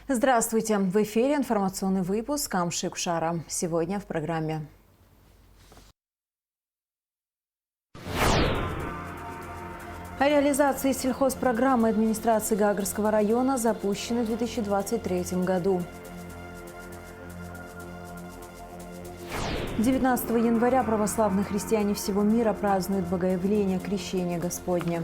Здравствуйте! В эфире информационный выпуск Камши Кушара. Сегодня в программе. О реализации сельхозпрограммы администрации Гагарского района запущены в 2023 году. 19 января православные христиане всего мира празднуют Богоявление, Крещение Господне.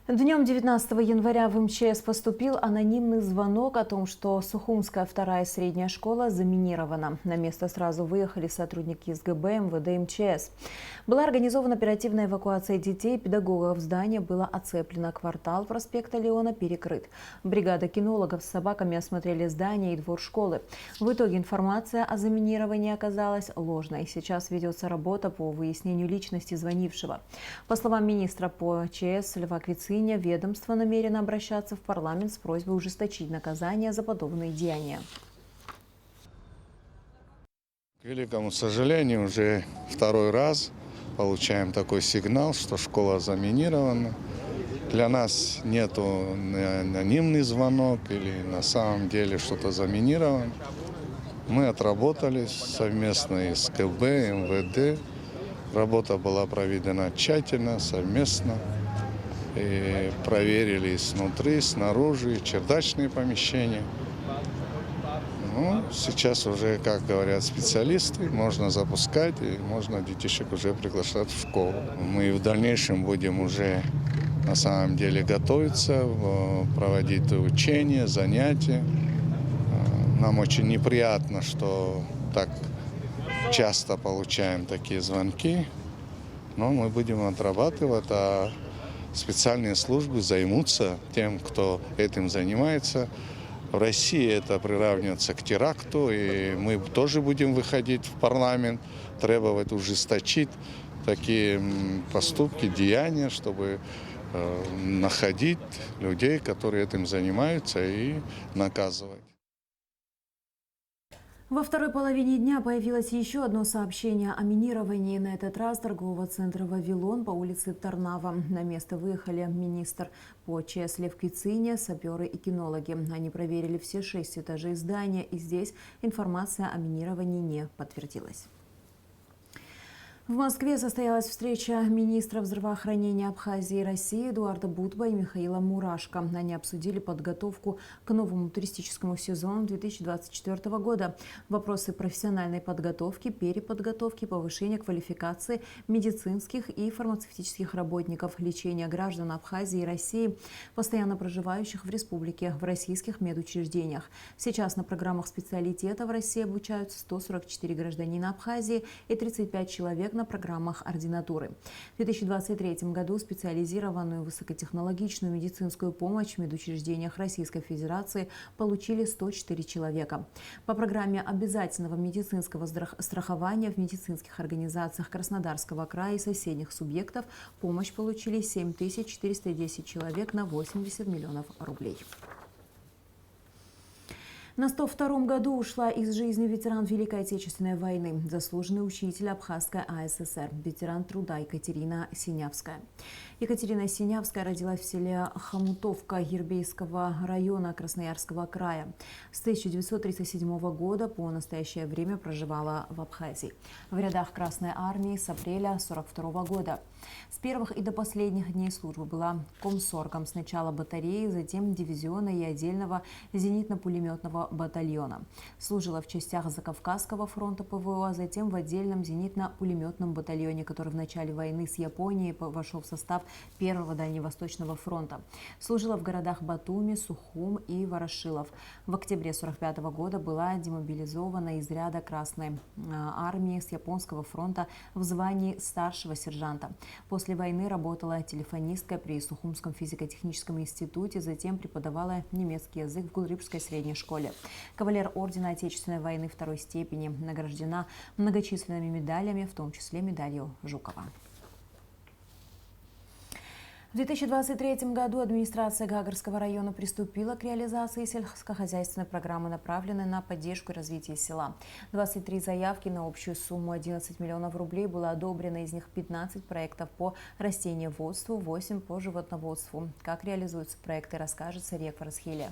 Днем 19 января в МЧС поступил анонимный звонок о том, что Сухумская вторая средняя школа заминирована. На место сразу выехали сотрудники СГБ, МВД, МЧС. Была организована оперативная эвакуация детей, педагогов. Здание было оцеплено, квартал проспекта Леона перекрыт. Бригада кинологов с собаками осмотрели здание и двор школы. В итоге информация о заминировании оказалась ложной. Сейчас ведется работа по выяснению личности звонившего. По словам министра по ЧС Льва Квициня, ведомство намерено обращаться в парламент с просьбой ужесточить наказание за подобные деяния. К великому сожалению, уже второй раз получаем такой сигнал, что школа заминирована. Для нас нету анонимный звонок или на самом деле что-то заминировано. Мы отработали совместно с КБ, МВД. Работа была проведена тщательно, совместно. И проверили снутри, снаружи, чердачные помещения. Ну, сейчас уже, как говорят специалисты, можно запускать и можно детишек уже приглашать в школу. Мы в дальнейшем будем уже на самом деле готовиться, проводить учения, занятия. Нам очень неприятно, что так часто получаем такие звонки, но мы будем отрабатывать, а специальные службы займутся тем, кто этим занимается. В России это приравнивается к теракту, и мы тоже будем выходить в парламент, требовать ужесточить такие поступки, деяния, чтобы находить людей, которые этим занимаются, и наказывать. Во второй половине дня появилось еще одно сообщение о минировании. На этот раз торгового центра «Вавилон» по улице Тарнава. На место выехали министр по ЧС Лев Квициня, саперы и кинологи. Они проверили все 6 этажей здания, и здесь информация о минировании не подтвердилась. В Москве состоялась встреча министров здравоохранения Абхазии и России Эдуарда Будба и Михаила Мурашко. Они обсудили подготовку к новому туристическому сезону 2024 года, вопросы профессиональной подготовки, переподготовки, повышения квалификации медицинских и фармацевтических работников, лечения граждан Абхазии и России, постоянно проживающих в республике, в российских медучреждениях. Сейчас на программах специалитета в России обучаются 144 гражданина Абхазии и 35 человек на программах ординатуры. В 2023 году специализированную высокотехнологичную медицинскую помощь в медучреждениях Российской Федерации получили 104 человека. По программе обязательного медицинского страхования в медицинских организациях Краснодарского края и соседних субъектов помощь получили 7410 человек на 80 миллионов рублей. На 102-м году ушла из жизни ветеран Великой Отечественной войны, заслуженный учитель Абхазской АССР, ветеран труда Екатерина Синявская. Екатерина Синявская родилась в селе Хомутовка Ербейского района Красноярского края. С 1937 года по настоящее время проживала в Абхазии. В рядах Красной армии с апреля 1942 года. С первых и до последних дней службы была комсоргом сначала батареи, затем дивизиона и отдельного зенитно-пулеметного батальона. Служила в частях Закавказского фронта ПВО, а затем в отдельном зенитно-пулеметном батальоне, который в начале войны с Японией вошел в состав Первого Дальневосточного фронта. Служила в городах Батуми, Сухум и Ворошилов. В октябре 1945 года была демобилизована из ряда Красной армии с Японского фронта в звании старшего сержанта. После войны работала телефонисткой при Сухумском физико-техническом институте, затем преподавала немецкий язык в Гулрипской средней школе. Кавалер ордена Отечественной войны второй степени, награждена многочисленными медалями, в том числе медалью Жукова. В 2023 году администрация Гагарского района приступила к реализации сельскохозяйственной программы, направленной на поддержку и развитие села. 23 заявки на общую сумму 11 миллионов рублей было одобрено, из них 15 проектов по растениеводству, 8 по животноводству. Как реализуются проекты, расскажет Сария Фарасхиля.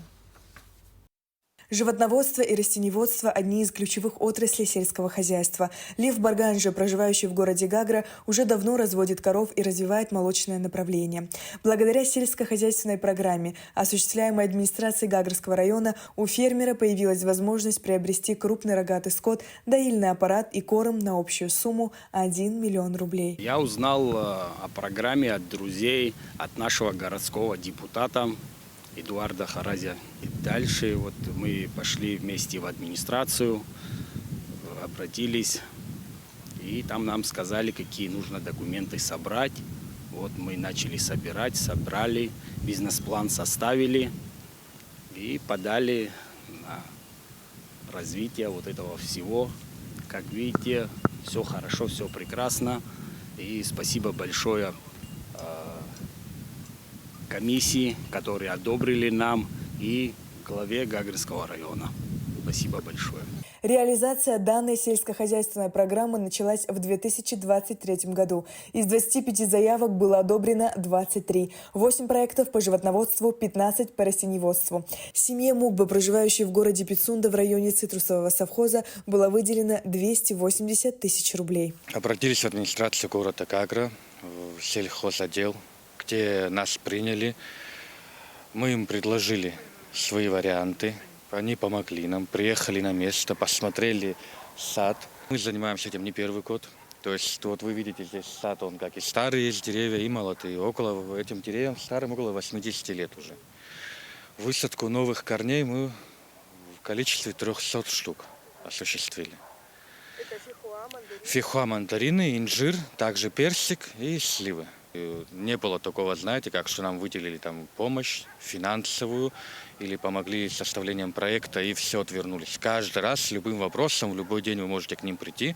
Животноводство и растениеводство – одни из ключевых отраслей сельского хозяйства. Лев Барганжи, проживающий в городе Гагра, уже давно разводит коров и развивает молочное направление. Благодаря сельскохозяйственной программе, осуществляемой администрацией Гагарского района, у фермера появилась возможность приобрести крупный рогатый скот, доильный аппарат и корм на общую сумму 1 миллион рублей. Я узнал о программе от друзей, от нашего городского депутата Эдуарда Харазия. И дальше вот мы пошли вместе в администрацию, обратились, и там нам сказали, какие нужно документы собрать. Вот мы начали собирать, собрали, бизнес-план составили и подали на развитие вот этого всего. Как видите, все хорошо, все прекрасно. И спасибо большое комиссии, которые одобрили нам, и главе Гагарского района. Спасибо большое. Реализация данной сельскохозяйственной программы началась в 2023 году. Из 25 заявок было одобрено 23. 8 проектов по животноводству, 15 по растениеводству. Семье Мукбы, проживающей в городе Пицунда в районе цитрусового совхоза, было выделено 280 тысяч рублей. Обратились в администрацию города Гагра, в сельхозотдел, где нас приняли. Мы им предложили свои варианты. Они помогли нам, приехали на место, посмотрели сад. Мы занимаемся этим не первый год. То есть вот вы видите здесь сад, он как и старые есть деревья, и молодые. Около этим деревьям старым около 80 лет уже. Высадку новых корней мы в количестве 300 штук осуществили. Это фихуа, мандарины, инжир, также персик и сливы. Не было такого, знаете, как что нам выделили там помощь финансовую или помогли с составлением проекта и все отвернулись. Каждый раз с любым вопросом, в любой день вы можете к ним прийти.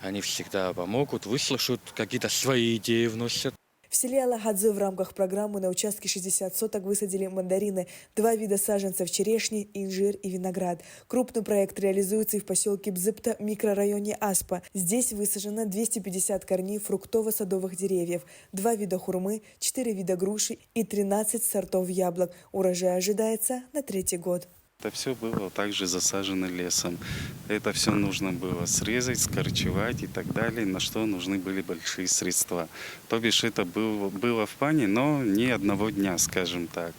Они всегда помогут, выслушают, какие-то свои идеи вносят. В селе Алагадзе в рамках программы на участке 60 соток высадили мандарины, 2 вида саженцев черешни, инжир и виноград. Крупный проект реализуется и в поселке Бзыпта, микрорайоне Аспа. Здесь высажено 250 корней фруктово-садовых деревьев, 2 вида хурмы, 4 вида груши и 13 сортов яблок. Урожай ожидается на 3-й год. Это все было также засажено лесом. Это все нужно было срезать, скорчевать и так далее, на что нужны были большие средства. То бишь это было в плане, но не одного дня, скажем так.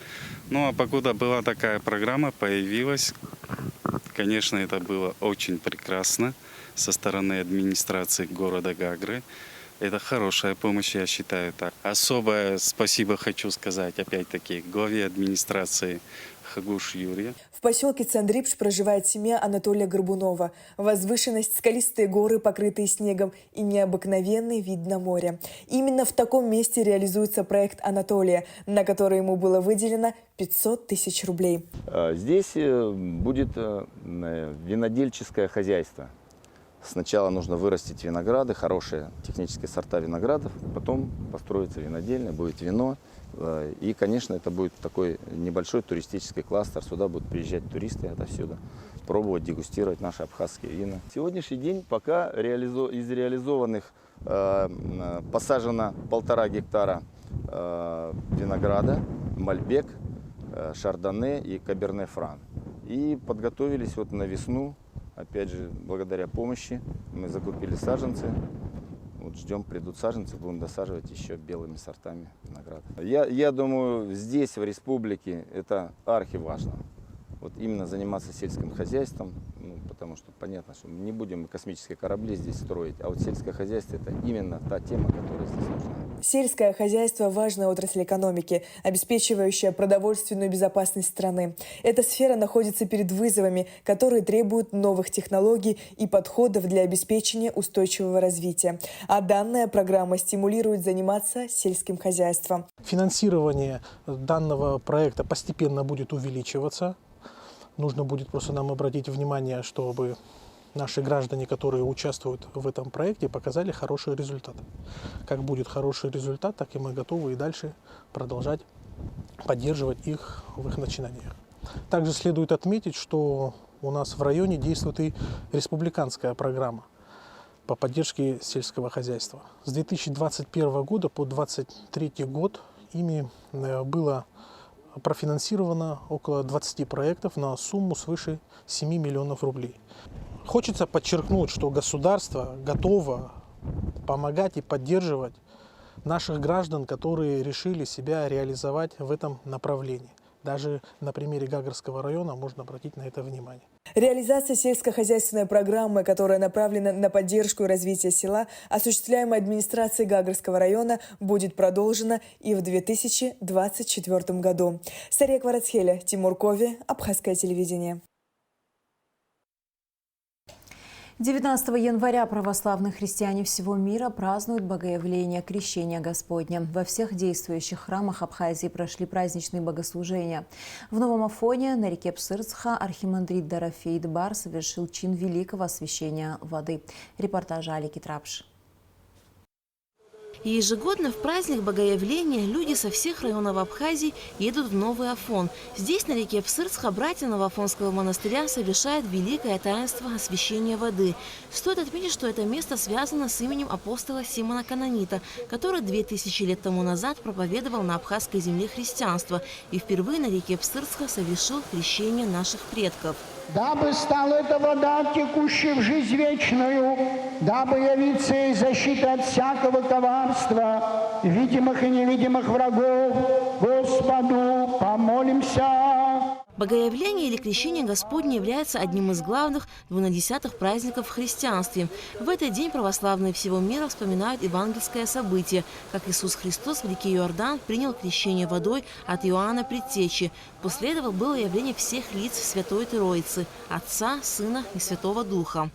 Ну а покуда была такая программа, появилась, конечно, это было очень прекрасно со стороны администрации города Гагры. Это хорошая помощь, я считаю так. Особое спасибо хочу сказать, опять-таки, главе администрации Хагуш Юрия. В поселке Цандрипш проживает семья Анатолия Горбунова. Возвышенность, скалистые горы, покрытые снегом, и необыкновенный вид на море. Именно в таком месте реализуется проект Анатолия, на который ему было выделено 500 тысяч рублей. Здесь будет винодельческое хозяйство. Сначала нужно вырастить винограды, хорошие технические сорта виноградов, потом построится винодельня, будет вино. И, конечно, это будет такой небольшой туристический кластер. Сюда будут приезжать туристы отовсюду, пробовать, дегустировать наши абхазские вина. Сегодняшний день пока из реализованных посажено 1,5 гектара винограда, мальбек, шардоне и каберне фран. И подготовились вот на весну. Опять же, благодаря помощи мы закупили саженцы. Вот ждем, придут саженцы, будем досаживать еще белыми сортами винограда. Я думаю, здесь, в республике, это архиважно. Вот именно заниматься сельским хозяйством, потому что понятно, что мы не будем космические корабли здесь строить, а вот сельское хозяйство – это именно та тема, которая здесь нужна. Сельское хозяйство – важная отрасль экономики, обеспечивающая продовольственную безопасность страны. Эта сфера находится перед вызовами, которые требуют новых технологий и подходов для обеспечения устойчивого развития. А данная программа стимулирует заниматься сельским хозяйством. Финансирование данного проекта постепенно будет увеличиваться. Нужно будет просто нам обратить внимание, чтобы наши граждане, которые участвуют в этом проекте, показали хороший результат. Как будет хороший результат, так и мы готовы и дальше продолжать поддерживать их в их начинаниях. Также следует отметить, что у нас в районе действует и республиканская программа по поддержке сельского хозяйства. С 2021 года по 2023 год ими было профинансировано около 20 проектов на сумму свыше 7 миллионов рублей. Хочется подчеркнуть, что государство готово помогать и поддерживать наших граждан, которые решили себя реализовать в этом направлении. Даже на примере Гагарского района можно обратить на это внимание. Реализация сельскохозяйственной программы, которая направлена на поддержку и развитие села, осуществляемая администрацией Гагарского района, будет продолжена и в 2024 году. Сария Кварацхеля, Тимур Кови, Абхазское телевидение. 19 января православные христиане всего мира празднуют Богоявление Крещения Господня. Во всех действующих храмах Абхазии прошли праздничные богослужения. В Новом Афоне на реке Псырцха архимандрит Дорофей Дбар совершил чин великого освящения воды. Репортаж Алики Трапш. Ежегодно в праздник Богоявления люди со всех районов Абхазии едут в Новый Афон. Здесь, на реке Псырцха, братья Новоафонского монастыря совершают великое таинство освящения воды. Стоит отметить, что это место связано с именем апостола Симона Канонита, который 2000 лет тому назад проповедовал на абхазской земле христианство и впервые на реке Псырцха совершил крещение наших предков. Дабы стала эта вода, текущая в жизнь вечную, дабы явиться ей защита от всякого коварства, видимых и невидимых врагов, Господу помолимся. Богоявление или крещение Господне является одним из главных двунадесятых праздников в христианстве. В этот день православные всего мира вспоминают евангельское событие, как Иисус Христос в реке Иордан принял крещение водой от Иоанна Предтечи. После этого было явление всех лиц Святой Троицы – Отца, Сына и Святого Духа.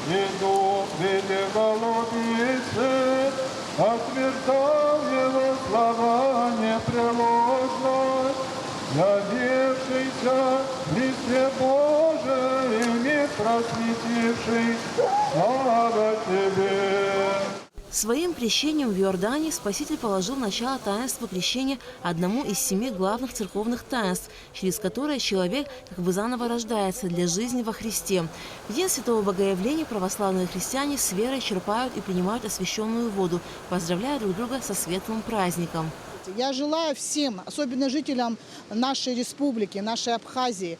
Иду среди голубицы, отвергал его слова непреложность, явившийся в Христе Божий, мир просветивший, слава Тебе. Своим крещением в Иордане Спаситель положил начало таинства крещения одному из 7 главных церковных таинств, через которое человек как бы заново рождается для жизни во Христе. В день Святого Богоявления православные христиане с верой черпают и принимают освященную воду, поздравляя друг друга со светлым праздником. Я желаю всем, особенно жителям нашей республики, нашей Абхазии,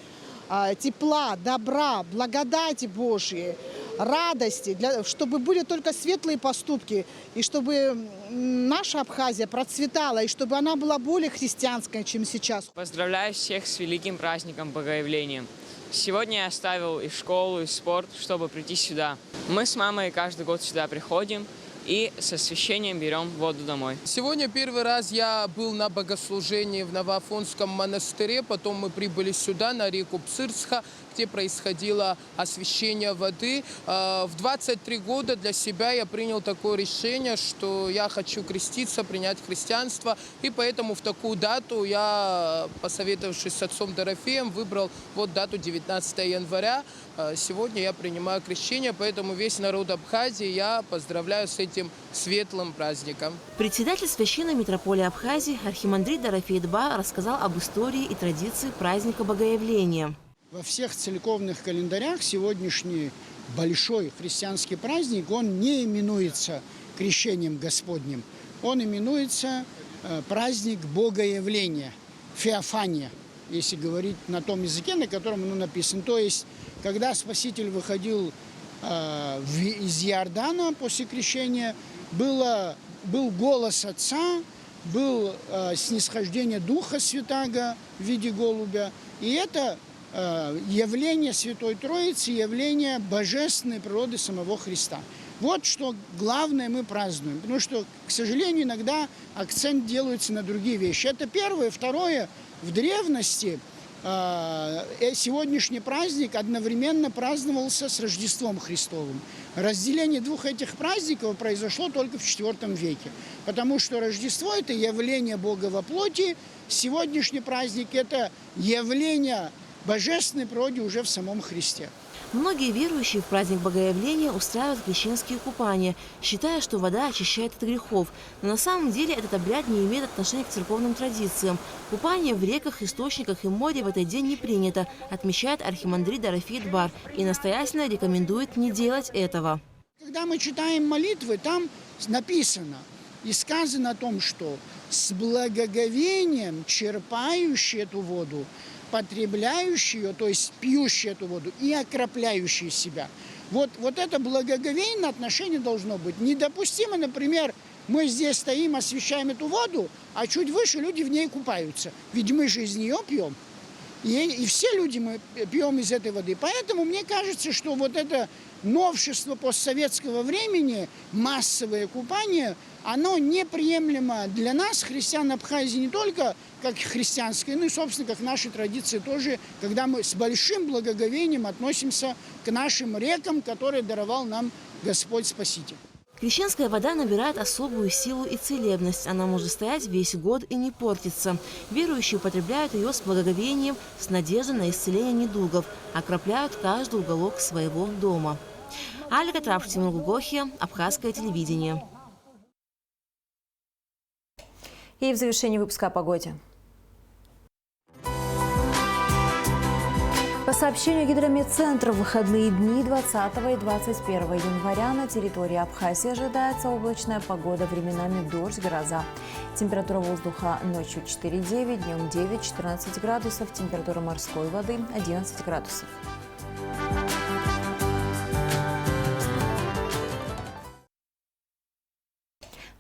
тепла, добра, благодати Божьей, радости, чтобы были только светлые поступки, и чтобы наша Абхазия процветала, и чтобы она была более христианской, чем сейчас. Поздравляю всех с великим праздником Богоявления. Сегодня я оставил и школу, и спорт, чтобы прийти сюда. Мы с мамой каждый год сюда приходим и с освящением берем воду домой. Сегодня первый раз я был на богослужении в Новоафонском монастыре, потом мы прибыли сюда, на реку Псырцха, где происходило освящение воды. В 23 года для себя я принял такое решение, что я хочу креститься, принять христианство, и поэтому в такую дату я, посоветовавшись с отцом Дорофеем, выбрал вот дату 19 января. Сегодня я принимаю крещение, поэтому весь народ Абхазии я поздравляю с этим светлым праздником. Председатель Священной митрополии Абхазии архимандрит Дорофей Дбар рассказал об истории и традиции праздника Богоявления. Во всех церковных календарях сегодняшний большой христианский праздник, он не именуется крещением Господним, он именуется праздник Богоявления, Феофания, если говорить на том языке, на котором оно написано. То есть, когда Спаситель выходил из Иордана после крещения, был голос Отца, был снисхождение Духа Святаго в виде голубя, и это явление Святой Троицы, явление божественной природы самого Христа. Вот что главное мы празднуем. Потому что, к сожалению, иногда акцент делается на другие вещи. Это первое. Второе, в древности сегодняшний праздник одновременно праздновался с Рождеством Христовым. Разделение двух этих праздников произошло только в IV веке, потому что Рождество – это явление Бога во плоти, сегодняшний праздник – это явление божественной природы уже в самом Христе. Многие верующие в праздник Богоявления устраивают крещенские купания, считая, что вода очищает от грехов. Но на самом деле этот обряд не имеет отношения к церковным традициям. Купание в реках, источниках и море в этот день не принято, отмечает архимандрит Дорофей Дбар, и настоятельно рекомендует не делать этого. Когда мы читаем молитвы, там написано и сказано о том, что с благоговением черпающий эту воду, потребляющий ее, то есть пьющий эту воду и окропляющий себя. Вот это благоговейное отношение должно быть. Недопустимо, например, мы здесь стоим, освещаем эту воду, а чуть выше люди в ней купаются. Ведь мы же из нее пьем. И все люди мы пьем из этой воды. Поэтому мне кажется, что вот это новшество постсоветского времени, массовое купание, оно неприемлемо для нас, христиан Абхазии, не только как христианской, но и, собственно, как наши традиции тоже, когда мы с большим благоговением относимся к нашим рекам, которые даровал нам Господь Спаситель. Крещенская вода набирает особую силу и целебность. Она может стоять весь год и не портиться. Верующие употребляют ее с благоговением, с надеждой на исцеление недугов, окропляют каждый уголок своего дома. Альга Трапш, Тимур Гугохи, Абхазское телевидение. И в завершении выпуска о погоде. По сообщению Гидрометцентра, в выходные дни 20 и 21 января на территории Абхазии ожидается облачная погода, временами дождь, гроза. Температура воздуха ночью 4-9, днем 9-14 градусов, температура морской воды 11 градусов.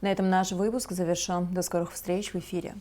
На этом наш выпуск завершен. До скорых встреч в эфире.